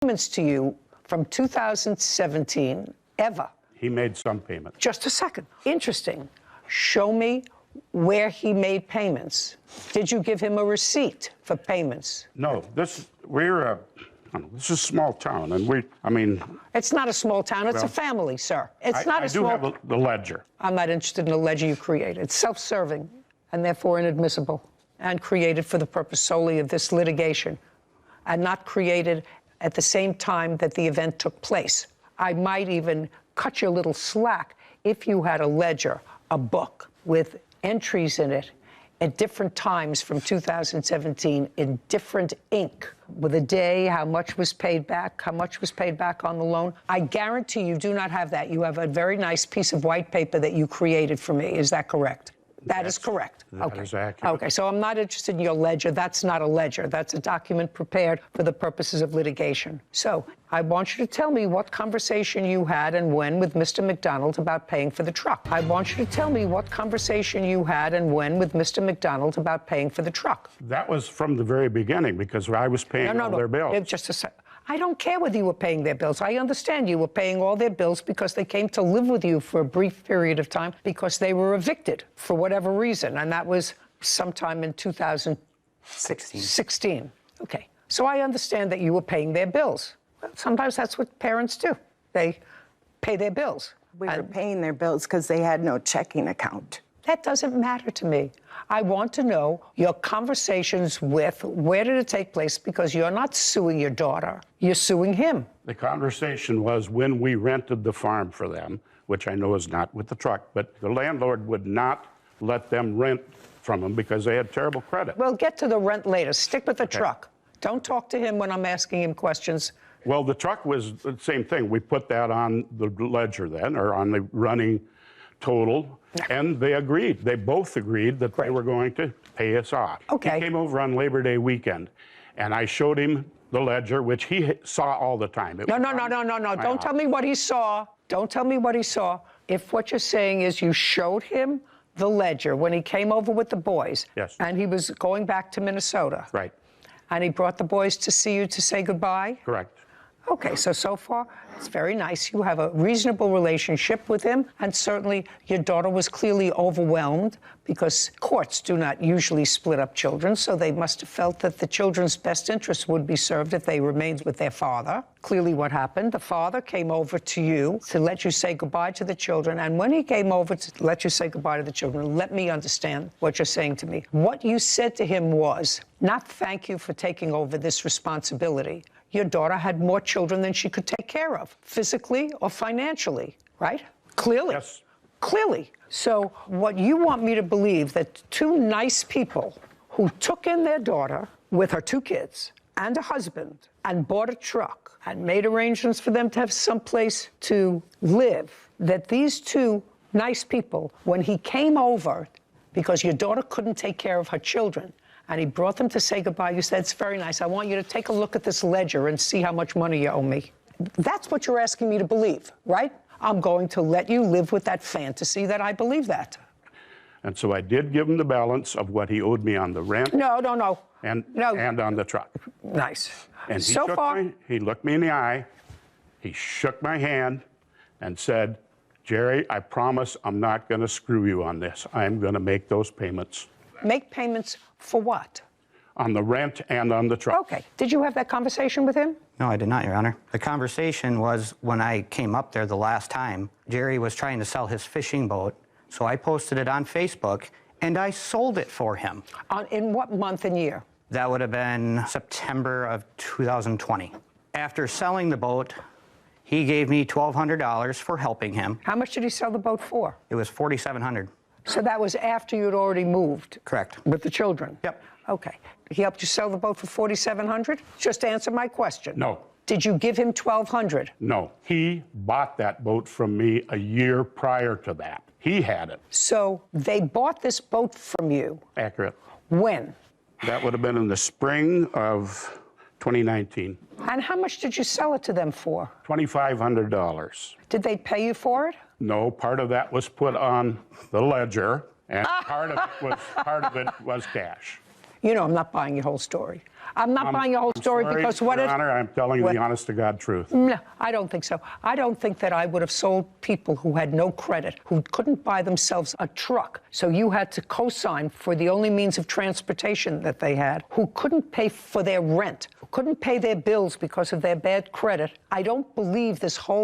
payments to you from 2017 ever? He made some payments. Just a second. Interesting. Show me where he made payments. Did you give him a receipt for payments? No, this is a small town, and It's not a small town, it's a family, sir. It's not a small... I do have the ledger. I'm not interested in the ledger you created. It's self-serving and therefore inadmissible and created for the purpose solely of this litigation and not created at the same time that the event took place. I might even cut you a little slack if you had a ledger, a book with entries in it at different times from 2017 in different ink, with a day, how much was paid back on the loan. I guarantee you do not have that. You have a very nice piece of white paper that you created for me. Is that correct? That is correct. That is accurate. Okay, so I'm not interested in your ledger. That's not a ledger. That's a document prepared for the purposes of litigation. So I want you to tell me what conversation you had and when with Mr. McDonald about paying for the truck. I want you to tell me what conversation you had and when with Mr. McDonald about paying for the truck. That was from the very beginning because I was paying all their bills. Just a second. I don't care whether you were paying their bills. I understand you were paying all their bills because they came to live with you for a brief period of time because they were evicted for whatever reason, and that was sometime in 2016. Okay. So I understand that you were paying their bills. Sometimes that's what parents do. They pay their bills. We were paying their bills because they had no checking account. That doesn't matter to me. I want to know your conversations with, where did it take place? Because you're not suing your daughter, you're suing him. The conversation was when we rented the farm for them, which I know is not with the truck, but the landlord would not let them rent from them because they had terrible credit. We'll get to the rent later. Stick with the truck. Don't talk to him when I'm asking him questions. Well, the truck was the same thing. We put that on the ledger then, or on the running total, and they agreed. They both agreed that they were going to pay us off. Okay. He came over on Labor Day weekend, and I showed him the ledger, which he saw all the time. No. Don't tell me what he saw. Don't tell me what he saw. If what you're saying is you showed him the ledger when he came over with the boys, yes, and he was going back to Minnesota. Right. And he brought the boys to see you to say goodbye? Correct. Okay, so far, it's very nice. You have a reasonable relationship with him, and certainly your daughter was clearly overwhelmed because courts do not usually split up children, so they must have felt that the children's best interest would be served if they remained with their father. Clearly what happened, the father came over to you to let you say goodbye to the children, and when he came over to let you say goodbye to the children, let me understand what you're saying to me. What you said to him was, not thank you for taking over this responsibility. Your daughter had more children than she could take care of, physically or financially, right? Clearly. Yes. Clearly. So what you want me to believe that two nice people who took in their daughter with her two kids and a husband and bought a truck and made arrangements for them to have someplace to live, that these two nice people, when he came over, because your daughter couldn't take care of her children, and he brought them to say goodbye, you said, it's very nice. I want you to take a look at this ledger and see how much money you owe me. That's what you're asking me to believe, right? I'm going to let you live with that fantasy that I believe that. And so I did give him the balance of what he owed me on the rent. No. And on the truck. Nice. And he looked me in the eye, he shook my hand and said, Jerry, I promise I'm not going to screw you on this. I'm going to make those payments. Make payments for what? On the rent and on the truck. Okay. Did you have that conversation with him? No, I did not, Your Honor. The conversation was when I came up there the last time, Jerry was trying to sell his fishing boat, so I posted it on Facebook, and I sold it for him. In what month and year? That would have been September of 2020. After selling the boat, he gave me $1,200 for helping him. How much did he sell the boat for? It was $4,700. So that was after you'd already moved? Correct. With the children? Yep. Okay. He helped you sell the boat for $4,700? Just answer my question. No. Did you give him $1,200? No. He bought that boat from me a year prior to that. He had it. So they bought this boat from you. Accurate. When? That would have been in the spring of 2019. And how much did you sell it to them for? $2,500. Did they pay you for it? No, part of that was put on the ledger, and part of it was cash. You know I'm not buying your whole story. I'm not buying your whole story Sorry, because what Your if... Honor, I'm telling you the honest-to-God truth. No, I don't think so. I don't think that I would have sold people who had no credit, who couldn't buy themselves a truck, so you had to co-sign for the only means of transportation that they had, who couldn't pay for their rent, who couldn't pay their bills because of their bad credit. I don't believe this whole